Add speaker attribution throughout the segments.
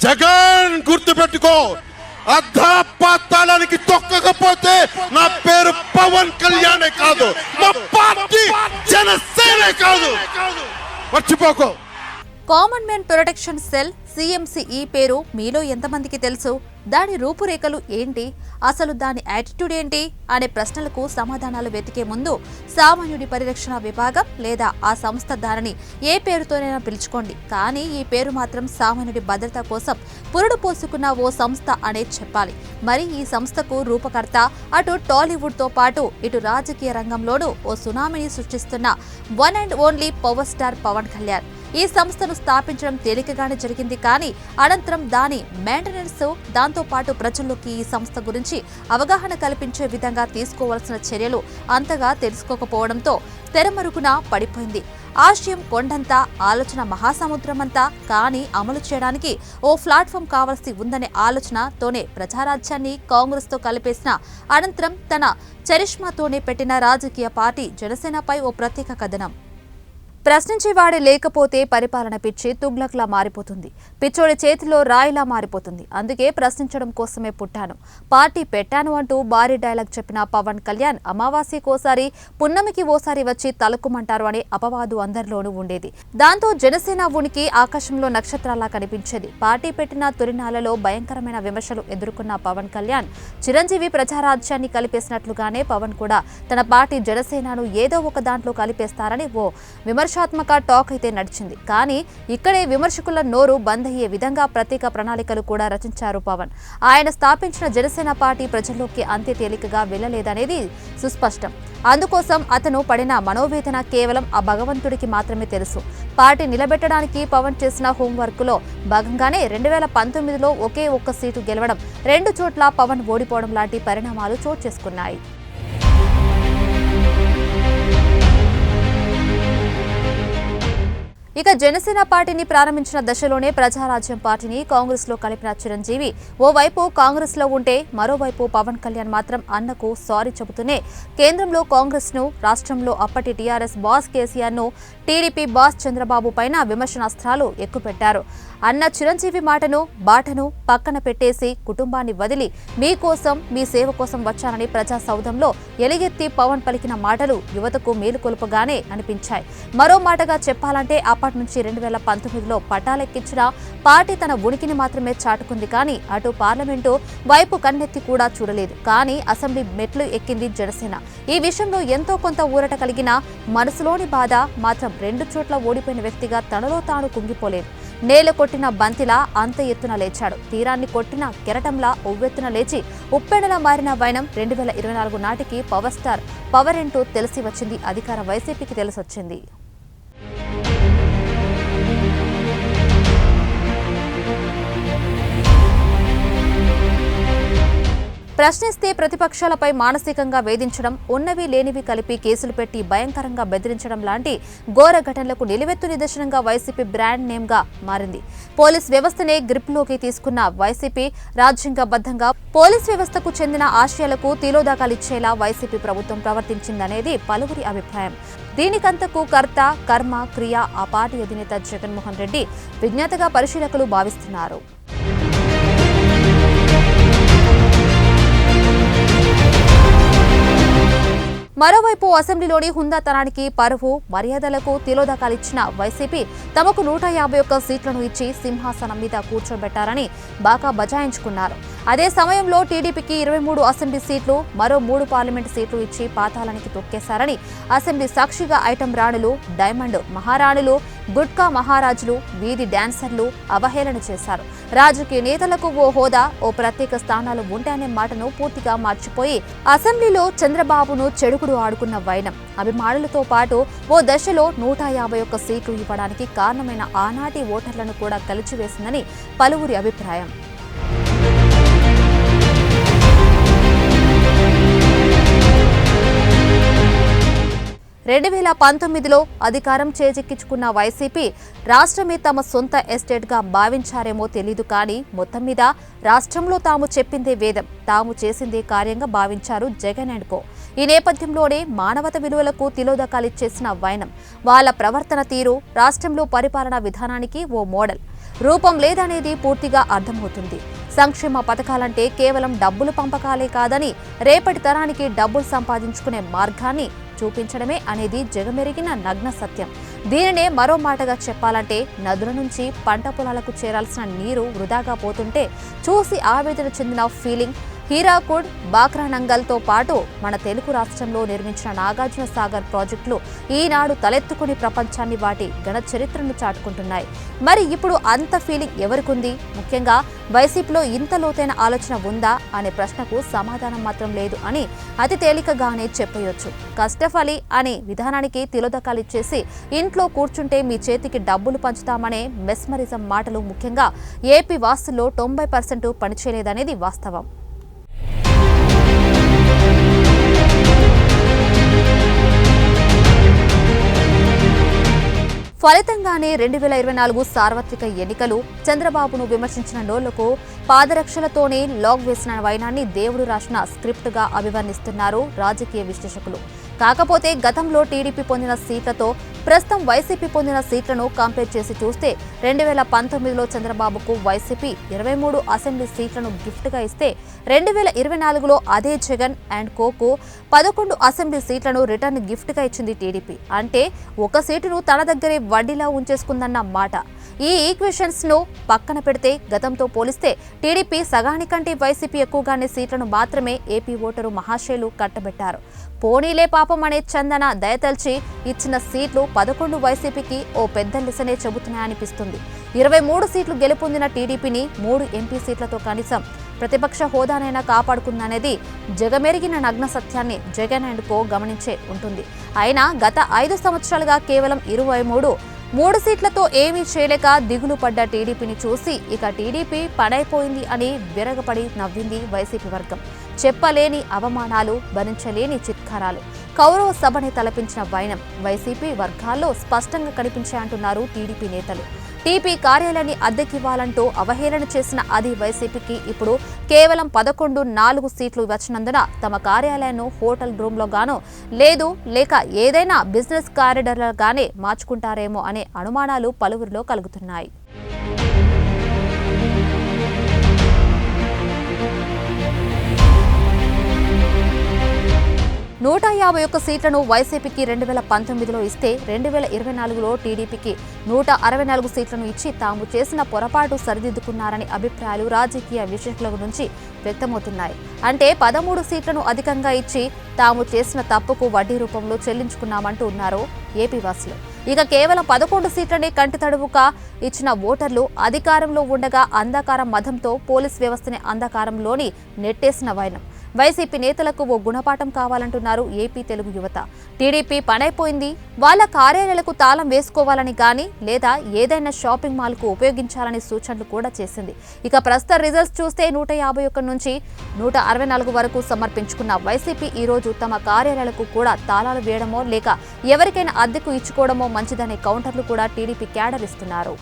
Speaker 1: జగన్ గుర్తుపెట్టుకో, అర్ధపాతాళానికి తొక్కకపోతే నా పేరు పవన్ కళ్యాణే కాదు, మా పార్టీ జనసేనే కాదు, మర్చిపోకో.
Speaker 2: Common man protection cell CMC ఈ పేరు మీలో ఎంతమందికి తెలుసు? దాని రూపురేఖలు ఏంటి? అసలు దాని యాటిట్యూడ్ ఏంటి అనే ప్రశ్నలకు సమాధానాలు వెతికే ముందు సామాన్యుడి పరిరక్షణ విభాగం లేదా ఆ సంస్థ దానిని ఏ పేరుతోనైనా పిలుచుకోండి, కానీ ఈ పేరు మాత్రం సామాన్యుడి భద్రత కోసం పురుడు పోసుకున్న ఓ సంస్థ అనే చెప్పాలి. మరి ఈ సంస్థకు రూపకర్త అటు టాలీవుడ్తో పాటు ఇటు రాజకీయ రంగంలోనూ ఓ సునామీని సృష్టిస్తున్న one and only power star Pawan Kalyan. ఈ సంస్థను స్థాపించడం తేలికగానే జరిగింది, కానీ అనంతరం దాని మెయింటెనెన్స్, దాంతో పాటు ప్రజల్లోకి ఈ సంస్థ గురించి అవగాహన కల్పించే విధంగా తీసుకోవాల్సిన చర్యలు అంతగా తెలుసుకోకపోవడంతో తెరమరుగున పడిపోయింది. ఆశయం కొండంతా, ఆలోచన మహాసముద్రమంతా, కానీ అమలు చేయడానికి ఓ ప్లాట్ఫామ్ కావాల్సి ఉందనే ఆలోచనతోనే ప్రజారాజ్యాన్ని కాంగ్రెస్తో కలిపేసిన అనంతరం తన చరిష్మాతోనే పెట్టిన రాజకీయ పార్టీ జనసేనపై ఓ ప్రత్యేక కథనం. ప్రశ్నించేవాడే లేకపోతే పరిపాలన పిచ్చి తుగ్లక్లా మారిపోతుంది, పిచ్చోడి చేతిలో రాయిలా మారిపోతుంది. అందుకే ప్రశ్నించడం కోసమే పుట్టాను, పార్టీ పెట్టాను అంటూ భారీ డైలాగ్ చెప్పిన పవన్ కళ్యాణ్ అమావాస్యకోసారి, పున్నమికి ఓసారి వచ్చి తలుక్కుమంటారు అనే అపవాదు అందరిలోనూ ఉండేది. దాంతో జనసేన ఉనికి ఆకాశంలో నక్షత్రాలా కనిపించేది. పార్టీ పెట్టిన తొలినాళ్లలో భయంకరమైన విమర్శలు ఎదుర్కొన్న పవన్ కళ్యాణ్ చిరంజీవి ప్రజారాజ్యాన్ని కలిపేసినట్లుగానే పవన్ కూడా తన పార్టీ జనసేనను ఏదో ఒక దాంట్లో కలిపేస్తారని ఓ విమర్శాత్మక టాక్ అయితే నడిచింది. కానీ ఇక్కడే విమర్శకుల నోరు బంద్ అయ్యే విధంగా ప్రత్యేక ప్రణాళికలు కూడా రచించారు పవన్. ఆయన స్థాపించిన జనసేన పార్టీ ప్రజల్లోకి అంతే తేలికగా వెళ్లలేదనేది సుస్పష్టం. అందుకోసం అతను పడిన మనోవేదన కేవలం ఆ భగవంతుడికి మాత్రమే తెలుసు. పార్టీ నిలబెట్టడానికి పవన్ చేసిన హోంవర్క్లో భాగంగానే 2019లో ఒకే ఒక్క సీటు గెలవడం, 2 చోట్ల పవన్ ఓడిపోవడం లాంటి పరిణామాలు చోటు చేసుకున్నాయి. ఇక జనసేన పార్టీని ప్రారంభించిన దశలోనే ప్రజారాజ్యం పార్టీని కాంగ్రెస్ లో కలిపిన చిరంజీవి ఓవైపు కాంగ్రెస్ లో ఉంటే, మరోవైపు పవన్ కళ్యాణ్ మాత్రం అన్నకు సారీ చెబుతూనే కేంద్రంలో కాంగ్రెస్ ను, రాష్ట్రంలో అప్పటి టీఆర్ఎస్ బాస్ కేసీఆర్ ను, టీడీపీ బాస్ చంద్రబాబు పైన విమర్శనాస్త్రాలు ఎక్కుపెట్టారు. అన్న చిరంజీవి మాటను, బాటను పక్కన పెట్టేసి కుటుంబాన్ని వదిలి మీకోసం, మీ సేవ కోసం వచ్చానని ప్రజా సౌధంలో ఎలుగెత్తి పవన్ పలికిన మాటలు యువతకు మేలుకొలుపుగానే అనిపించాయి. మరో మాటగా చెప్పాలంటే అప్పటి నుంచి 2019లో పట్టాలెక్కించిన పార్టీ తన ఉనికిని మాత్రమే చాటుకుంది, కానీ అటు పార్లమెంటు వైపు కన్నెత్తి కూడా చూడలేదు. కానీ అసెంబ్లీ మెట్లు ఎక్కింది జనసేన. ఈ విషయంలో ఎంతో కొంత ఊరట కలిగిన మనసులోని బాధ మాత్రం 2 చోట్ల ఓడిపోయిన వ్యక్తిగా తనలో తాను కుంగిపోలేదు. నేల కొట్టిన బంతిలా అంత ఎత్తున లేచాడు. తీరాన్ని కొట్టిన కెరటంలా ఉవ్వెత్తున లేచి ఉప్పెనలా మారిన వైనం 2024 నాటికి పవర్ స్టార్ పవర్ ఏంటో తెలిసి వచ్చింది. అధికార వైసీపీకి తెలిసొచ్చింది. ప్రశ్నిస్తే ప్రతిపక్షాలపై మానసికంగా వేధించడం, ఉన్నవి లేనివి కలిపి కేసులు పెట్టి భయంకరంగా బెదిరించడం లాంటి ఘోర ఘటనలకు నిలువెత్తు నిదర్శనంగా వైసీపీ బ్రాండ్ నేమ్ గా మారింది. పోలీస్ వ్యవస్థనే గ్రిప్లోకి తీసుకున్న వైసీపీ రాజ్యాంగబద్ధంగా పోలీస్ వ్యవస్థకు చెందిన ఆశయాలకు తిలోదకాలిచ్చేలా వైసీపీ ప్రభుత్వం ప్రవర్తించిందనేది పలువురి అభిప్రాయం. దీనికంతకు కర్త, కర్మ, క్రియ ఆ పార్టీ అధినేత జగన్మోహన్ రెడ్డి విజ్ఞాతగా పరిశీలకులు భావిస్తున్నారు. మరోవైపు అసెంబ్లీలోని హుందాతనానికి, పరువు, మర్యాదలకు తిలోదకాలిచ్చిన వైసీపీ తమకు 151 సీట్లను ఇచ్చి సింహాసనం మీద కూర్చోబెట్టారని బాగా బజాయించుకున్నారు. అదే సమయంలో టీడీపీకి 23 అసెంబ్లీ సీట్లు, మరో 3 పార్లమెంటు సీట్లు ఇచ్చి పాతాళానికి తొక్కేశారని అసెంబ్లీ సాక్షిగా ఐటం రాణులు, డైమండ్ మహారాణులు, గుట్కా మహారాజులు, వీధి డాన్సర్లు అవహేళన చేశారు. రాజకీయ నేతలకు ఓ హోదా, ఓ ప్రత్యేక స్థానాలు ఉంటాయనే మాటను పూర్తిగా మర్చిపోయి అసెంబ్లీలో చంద్రబాబును చెడుకుడు ఆడుకున్న వైనం అభిమానులతో పాటు ఓ దశలో 151 సీట్లు ఇవ్వడానికి కారణమైన ఆనాటి ఓటర్లను కూడా కలిచివేసిందని పలువురి అభిప్రాయం. 2019లో అధికారం చేజిక్కించుకున్న వైసీపీ రాష్ట్రమే తమ సొంత ఎస్టేట్గా భావించారేమో తెలీదు, కానీ మొత్తం మీద రాష్ట్రంలో తాము చెప్పిందే వేదం, తాము చేసిందే కార్యంగా భావించారు జగన్ అండ్ కో. ఈ నేపథ్యంలోనే మానవత విలువలకు తిలోదకాలిచ్చేసిన వైనం, వాళ్ళ ప్రవర్తన తీరు రాష్ట్రంలో పరిపాలనా విధానానికి ఓ మోడల్. రూపం లేదనేది పూర్తిగా అర్థమవుతుంది. సంక్షేమ పథకాలంటే కేవలం డబ్బులు పంపకాలే కాదని, రేపటి తరానికి డబ్బులు సంపాదించుకునే మార్గాన్ని చూపించడమే అనేది జగమెరిగిన నగ్న సత్యం. దీనినే మరో మాటగా చెప్పాలంటే, నదుల నుంచి పంట పొలాలకు చేరాల్సిన నీరు వృధాగా పోతుంటే చూసి ఆవేదన చెందిన ఫీలింగ్. హీరాకుడ్, బాక్రానంగల్తో పాటు మన తెలుగు రాష్ట్రంలో నిర్మించిన నాగార్జున సాగర్ ప్రాజెక్టులు ఈనాడు తలెత్తుకుని ప్రపంచాన్ని వాటి ఘన చరిత్రను చాటుకుంటున్నాయి. మరి ఇప్పుడు అంత ఫీలింగ్ ఎవరికుంది? ముఖ్యంగా వైసీపీలో ఇంత లోతైన ఆలోచన ఉందా అనే ప్రశ్నకు సమాధానం మాత్రం లేదు అని అతి తేలికగానే చెప్పవచ్చు. కష్టఫలి అనే విధానానికి తిలోదకాలిచ్చేసి ఇంట్లో కూర్చుంటే మీ చేతికి డబ్బులు పంచుతామనే మెస్మరిజం మాటలు ముఖ్యంగా ఏపీ వాస్తుల్లో 90% పనిచేయలేదనేది వాస్తవం. ఫలితంగానే 2024 సార్వత్రిక ఎన్నికలు చంద్రబాబును విమర్శించిన నోళ్లకు పాదరక్షలతోనే లాగ్ వేసిన వైనాన్ని దేవుడు రాసిన స్క్రిప్ట్గా అభివర్ణిస్తున్నారు రాజకీయ విశ్లేషకులు. కాకపోతే గతంలో టీడీపీ పొందిన సీట్లతో ప్రస్తుతం వైసీపీ పొందిన సీట్లను కంపేర్ చేసి చూస్తే 2019లో చంద్రబాబుకు వైసీపీ 23 అసెంబ్లీ సీట్లను గిఫ్ట్గా ఇస్తే 2024లో అదే జగన్ అండ్ కోకు 11 అసెంబ్లీ సీట్లను రిటర్న్ గిఫ్ట్గా ఇచ్చింది టీడీపీ. అంటే ఒక సీటును తన దగ్గరే వడ్డీలా ఉంచేసుకుందన్న మాట. ఈ ఈక్వేషన్స్ ను పక్కన పెడితే గతంతో పోలిస్తే టీడీపీ సగానికంటే వైసీపీ ఎక్కువగానే సీట్లను మాత్రమే ఏపీ ఓటరు మహాశయులు కట్టబెట్టారు. పోనీలే పాపం అనే చందన దయతల్చి ఇచ్చిన సీట్లు 11 వైసీపీకి ఓ పెద్ద లిసనే చెబుతున్నాయనిపిస్తుంది. 23 సీట్లు గెలుపొందిన టీడీపీని 3 ఎంపీ సీట్లతో కనీసం ప్రతిపక్ష హోదానైనా కాపాడుకుందనేది జగమెరిగిన నగ్న సత్యాన్ని జగన్ అండ్ కో గమనించే ఉంటుంది. అయినా గత 5 సంవత్సరాలుగా కేవలం 23 సీట్లతో ఏమీ చేయలేక దిగులు పడ్డ టీడీపీని చూసి ఇక టీడీపీ పడైపోయింది అని విరగపడి నవ్వింది వైసీపీ వర్గం. చెప్పలేని అవమానాలు, భరించలేని చిత్కారాలు, కౌరవ సభని తలపించిన వైనం వైసీపీ వర్గాల్లో స్పష్టంగా కనిపించాయంటున్నారు టీడీపీ నేతలు. టీపీ కార్యాలయాన్ని అద్దెకివ్వాలంటూ అవహేళన చేసిన అది వైసీపీకి ఇప్పుడు కేవలం 11-4 సీట్లు వచ్చినందున తమ కార్యాలయాన్ని హోటల్ రూమ్లో గానో లేదు లేక ఏదైనా బిజినెస్ కారిడార్గానే మార్చుకుంటారేమో అనే అనుమానాలు పలువురిలో కలుగుతున్నాయి. నూట 51 సీట్లను వైసీపీకి 2019లో ఇస్తే 2024లో టీడీపీకి 164 సీట్లను ఇచ్చి తాము చేసిన పొరపాటు సరిదిద్దుకున్నారని అభిప్రాయాలు రాజకీయ విశ్లేషకుల నుంచి వ్యక్తమవుతున్నాయి. అంటే 13 సీట్లను అధికంగా ఇచ్చి తాము చేసిన తప్పుకు వడ్డీ రూపంలో చెల్లించుకున్నామంటూ ఉన్నారు ఏపీ వాసులు. ఇక కేవలం 11 సీట్లనే కంటి తడువుగా ఇచ్చిన ఓటర్లు అధికారంలో ఉండగా అంధకార మదంతో పోలీస్ వ్యవస్థని అంధకారంలోని నెట్టేసిన వైనం వైసీపీ నేతలకు ఓ గుణపాఠం కావాలంటున్నారు ఏపీ తెలుగు యువత. టీడీపీ పనైపోయింది, వాళ్ళ కార్యాలయాలకు తాళం వేసుకోవాలని గానీ లేదా ఏదైనా షాపింగ్ మాల్కు ఉపయోగించాలని సూచనలు కూడా చేసింది. ఇక ప్రస్తుత రిజల్ట్స్ చూస్తే 151 నుంచి 164 వరకు సమర్పించుకున్న వైసీపీ ఈ రోజు తమ కార్యాలయాలకు కూడా తాళాలు వేయడమో లేక ఎవరికైనా అద్దెకు ఇచ్చుకోవడమో మంచిదనే కౌంటర్లు కూడా టీడీపీ క్యాడర్ ఇస్తున్నారు.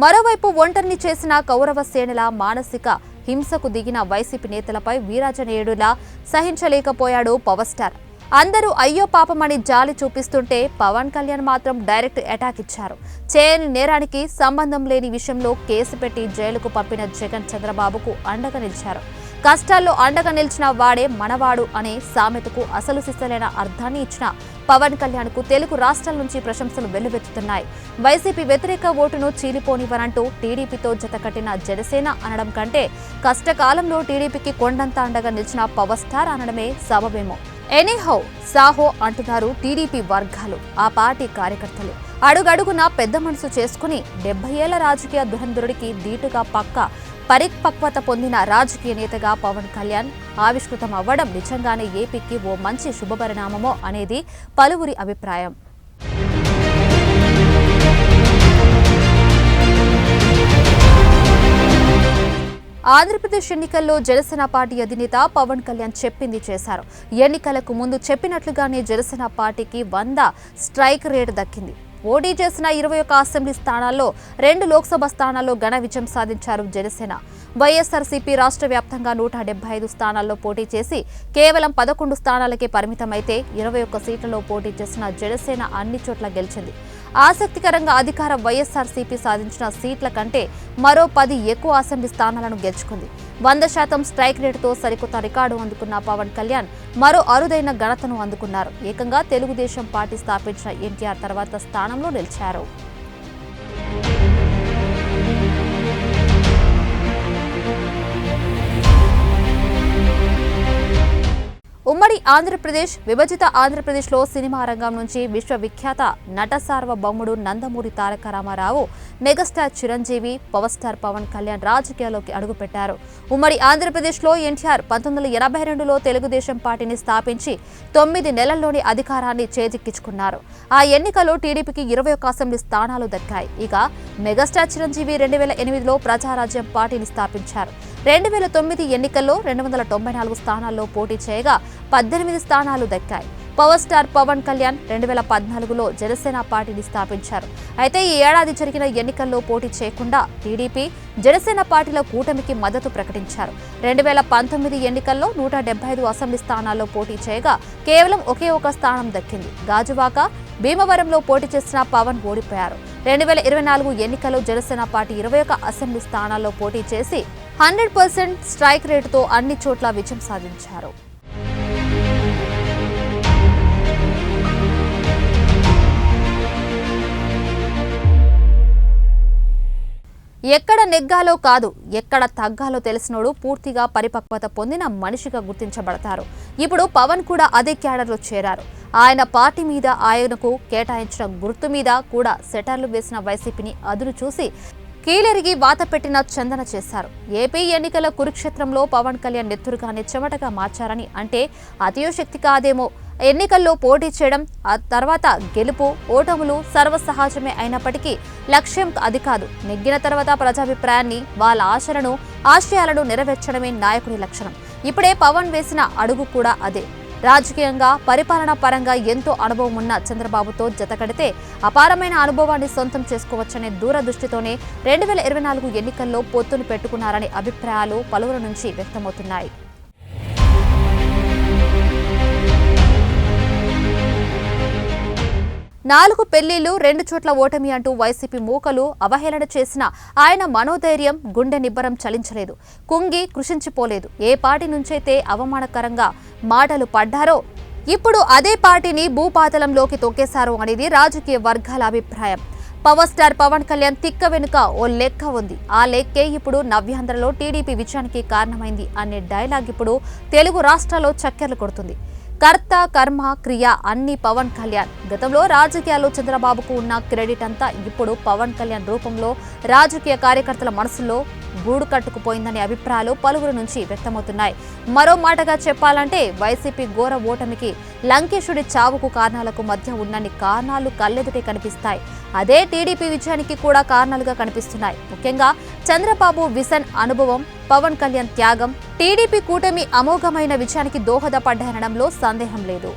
Speaker 2: మరోవైపు ఒంటరిని చేసిన కౌరవ సేనల మానసిక హింసకు దిగిన వైసీపీ నేతలపై వీరాంజనేయుడులా సహించలేకపోయాడు పవర్ స్టార్. అందరూ అయ్యో పాపమని జాలి చూపిస్తుంటే పవన్ కళ్యాణ్ మాత్రం డైరెక్ట్ అటాక్ ఇచ్చారు. చేయని నేరానికి సంబంధం లేని విషయంలో కేసు పెట్టి జైలుకు పంపిన జగన్ చంద్రబాబుకు అండగా నిలిచారు. కష్టాల్లో అండగా నిలిచిన వాడే మనవాడు అనే సామెతకు అసలు సిసలైన అర్థాన్ని ఇచ్చిన పవన్ కళ్యాణ్ కు తెలుగు రాష్ట్రాల నుంచి ప్రశంసలు వెల్లువెత్తుతున్నాయి. వైసీపీ వ్యతిరేక ఓటును చీలిపోనివ్వనంటూ టీడీపీతో జతకట్టిన జనసేన అనడం కంటే కష్టకాలంలో టీడీపీకి కొండంత అండగా నిలిచిన పవర్ స్టార్ అనడమే సబబేమో. ఎనీహౌ సాహో అంటున్నారు టీడీపీ వర్గాలు, ఆ పార్టీ కార్యకర్తలు. అడుగడుగున పెద్ద మనసు చేసుకుని 70 ఏళ్ల రాజకీయ దురంధరుడికి దీటుగా పరిపక్వత పొందిన రాజకీయ నేతగా పవన్ కళ్యాణ్ ఆవిష్కృతం అవ్వడం నిజంగానే ఏపీకి ఓ మంచి శుభపరిణామమో అనేది పలువురి అభిప్రాయం. ఆంధ్రప్రదేశ్ ఎన్నికల్లో జనసేన పార్టీ అధినేత పవన్ కళ్యాణ్ చెప్పింది చేశారు. ఎన్నికలకు ముందు చెప్పినట్లుగానే జనసేన పార్టీకి 100 స్ట్రైక్ రేట్ దక్కింది. పోటీ చేసిన 21 అసెంబ్లీ స్థానాల్లో 2 లోక్సభ స్థానాల్లో ఘన విజయం సాధించారు జనసేన. వైఎస్ఆర్సీపీ రాష్ట్ర వ్యాప్తంగా 175 స్థానాల్లో పోటీ చేసి కేవలం 11 స్థానాలకే పరిమితమైతే 21 సీట్లలో పోటీ చేసిన జనసేన అన్ని చోట్ల గెలిచింది. ఆసక్తికరంగా అధికార వైఎస్ఆర్సీపీ సాధించిన సీట్ల కంటే మరో 10 ఎక్కువ అసెంబ్లీ స్థానాలను గెలుచుకుంది. 100% స్ట్రైక్ రేటుతో సరికొత్త రికార్డు అందుకున్న పవన్ కళ్యాణ్ మరో అరుదైన ఘనతను అందుకున్నారు. ఏకంగా తెలుగుదేశం పార్టీ స్థాపించిన ఎన్టీఆర్ తర్వాత స్థానంలో నిలిచారు. ఉమ్మడి ఆంధ్రప్రదేశ్, విభజిత ఆంధ్రప్రదేశ్లో సినిమా రంగం నుంచి విశ్వవిఖ్యాత నట సార్వభౌముడు Nandamuri Taraka Rama Rao, megastar Chiranjeevi, power star Pawan Kalyan రాజకీయాల్లోకి అడుగుపెట్టారు. ఉమ్మడి ఆంధ్రప్రదేశ్లో ఎన్టీఆర్ 1982లో తెలుగుదేశం పార్టీని స్థాపించి 9 నెలల్లోని అధికారాన్ని చేజిక్కించుకున్నారు. ఆ ఎన్నికల్లో టీడీపీకి 21 అసెంబ్లీ స్థానాలు దక్కాయి. ఇక మెగాస్టార్ చిరంజీవి 2008లో ప్రజారాజ్యం పార్టీని స్థాపించారు. 2009 ఎన్నికల్లో 294 స్థానాల్లో పోటీ చేయగా 18 స్థానాలు దక్కాయి. పవర్ స్టార్ పవన్ కళ్యాణ్ 2014లో జనసేన పార్టీని స్థాపించారు. అయితే ఈ ఏడాది జరిగిన ఎన్నికల్లో పోటీ చేయకుండా టీడీపీ, జనసేన పార్టీల కూటమికి మద్దతు ప్రకటించారు. 2019 ఎన్నికల్లో 175 అసెంబ్లీ స్థానాల్లో పోటీ చేయగా కేవలం ఒకే ఒక స్థానం దక్కింది. గాజువాక, భీమవరంలో పోటీ చేసిన పవన్ ఓడిపోయారు. 2024 ఎన్నికల్లో జనసేన పార్టీ 21 అసెంబ్లీ స్థానాల్లో పోటీ చేసి 100% స్ట్రైక్ రేటుతో అన్ని చోట్ల విజయం సాధించారు. ఎక్కడ నెగ్గాలో కాదు, ఎక్కడ తగ్గాలో తెలిసినోడు పూర్తిగా పరిపక్వత పొందిన మనిషిగా గుర్తించబడతారు. ఇప్పుడు పవన్ కూడా అదే క్యాడర్లో చేరారు. ఆయన పార్టీ మీద, ఆయనకు కేటాయించిన గుర్తు మీద కూడా సెటర్లు వేసిన వైసీపీని అదురు చూసి కీలరిగి వాత పెట్టిన చందన చేశారు. ఏపీ ఎన్నికల కురుక్షేత్రంలో పవన్ కళ్యాణ్ నెత్తురుగానే చెమటగా మార్చారని అంటే అతియోశక్తి కాదేమో. ఎన్నికల్లో పోటీ చేయడం, ఆ తర్వాత గెలుపు, ఓటములు సర్వసహజమే అయినప్పటికీ లక్ష్యం అది కాదు. నెగ్గిన తర్వాత ప్రజాభిప్రాయాన్ని, వాళ్ళ ఆశలను, ఆశయాలను నెరవేర్చడమే నాయకుడి లక్షణం. ఇప్పుడే పవన్ వేసిన అడుగు కూడా అదే. రాజకీయంగా, పరిపాలనా పరంగా ఎంతో అనుభవం ఉన్న చంద్రబాబుతో జతకడితే అపారమైన అనుభవాన్ని సొంతం చేసుకోవచ్చనే దూరదృష్టితోనే 2024 ఎన్నికల్లో పొత్తును పెట్టుకున్నారనే అభిప్రాయాలు పలువురు నుంచి వ్యక్తమవుతున్నాయి. నాలుగు పెళ్లిళ్లు, 2 చోట్ల ఓటమి అంటూ వైసీపీ మూకలు అవహేళన చేసిన ఆయన మనోధైర్యం, గుండె నిబ్బరం చలించలేదు, కుంగి కృషించిపోలేదు. ఏ పార్టీ నుంచైతే అవమానకరంగా మాటలు పడ్డారో ఇప్పుడు అదే పార్టీని భూపాతలంలోకి తొక్కేశారు అనేది రాజకీయ వర్గాల అభిప్రాయం. పవర్ స్టార్ పవన్ కళ్యాణ్ తిక్క వెనుక ఓ లెక్క ఉంది. ఆ లెక్కే ఇప్పుడు నవ్యాంధ్రలో టీడీపీ విజయానికి కారణమైంది అనే డైలాగ్ ఇప్పుడు తెలుగు రాష్ట్రాల్లో చక్కెర్లు కొడుతుంది. కర్త, కర్మ, క్రియ అన్ని పవన్ కళ్యాణ్. గతంలో రాజకీయాల్లో చంద్రబాబుకు ఉన్న క్రెడిట్ అంతా ఇప్పుడు పవన్ కళ్యాణ్ రూపంలో రాజకీయ కార్యకర్తల మనసుల్లో గూడు కట్టుకుపోయిందనే అభిప్రాయాలు పలువురు నుంచి వ్యక్తమవుతున్నాయి. మరో మాటగా చెప్పాలంటే వైసీపీ ఘోర ఓటమికి, లంకేశుడి చావుకు కారణాలకు మధ్య ఉన్నన్ని కారణాలు కళ్ళెదుటే కనిపిస్తాయి. అదే టీడీపీ విజయానికి కూడా కారణాలుగా కనిపిస్తున్నాయి. ముఖ్యంగా చంద్రబాబు విజన్, అనుభవం, పవన్ కళ్యాణ్ త్యాగం టీడీపీ కూటమి అమోఘమైన విజయానికి దోహదపడ్డాయనడంలో సందేహం లేదు.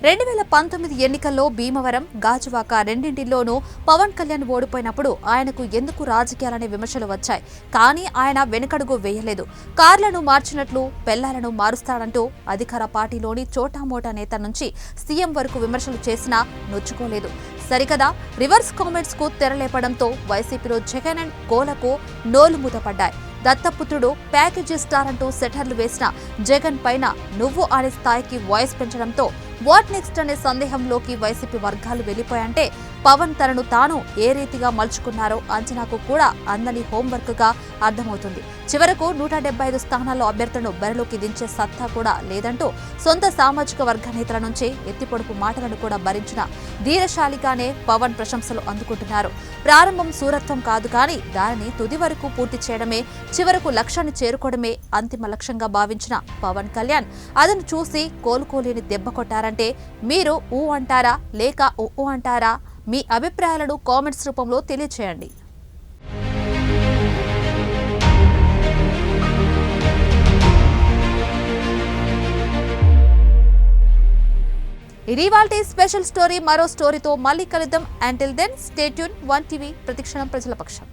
Speaker 2: 2019 ఎన్నికల్లో భీమవరం, గాజువాక రెండింటిలోనూ పవన్ కళ్యాణ్ ఓడిపోయినప్పుడు ఆయనకు ఎందుకు రాజకీయాలనే విమర్శలు వచ్చాయి. కానీ ఆయన వెనుకడుగు వేయలేదు. కార్లను మార్చినట్లు పెళ్లాలను మారుస్తాడంటూ అధికార పార్టీలోని చోటామోటా నేత నుంచి సీఎం వరకు విమర్శలు చేసినా నొచ్చుకోలేదు. సరికదా రివర్స్ కామెంట్స్ కు తెరలేపడంతో వైసీపీలో జగన్ అండ్ కోలకు నోలు మూతపడ్డాయి. దత్తపుత్రుడు, ప్యాకేజీ స్టార్ అంటూ సెటర్లు వేసిన జగన్ పైన నువ్వు అనే స్థాయికి వాయిస్ పెంచడంతో వాట్ నెక్స్ట్ అనే సందేహంలోకి వైసీపీ వర్గాలు వెళ్లిపోయంటే పవన్ తనను తాను ఏ రీతిగా మలుచుకున్నారో అంచనాకు కూడా అందని హోంవర్క్ గా అర్థమవుతుంది. చివరకు 175 స్థానాల్లో అభ్యర్థులను బరిలోకి దించే సత్తా కూడా లేదంటూ సొంత సామాజిక వర్గ నేతల నుంచి ఎత్తిపొడుపు మాటలను కూడా భరించిన ధీరశాలిగానే పవన్ ప్రశంసలు అందుకుంటున్నారు. ప్రారంభం శూరత్వం కాదు, కానీ దానిని తుది వరకు పూర్తి చేయడమే, చివరకు లక్ష్యాన్ని చేరుకోవడమే అంతిమ లక్ష్యంగా భావించిన పవన్ కళ్యాణ్ అదను చూసి కోలుకోలేని దెబ్బ కొట్టారంటే మీరు ఊ అంటారా లేక ఊ అంటారా? మీ అభిప్రాయాలను కామెంట్స్ రూపంలో తెలియచేయండి. ఇది వాల్టి స్పెషల్ స్టోరీ. మరో స్టోరీతో మళ్ళీ కలుద్దాం. Until then stay tune 1 TV, ప్రతిక్షణం ప్రజల పక్షం.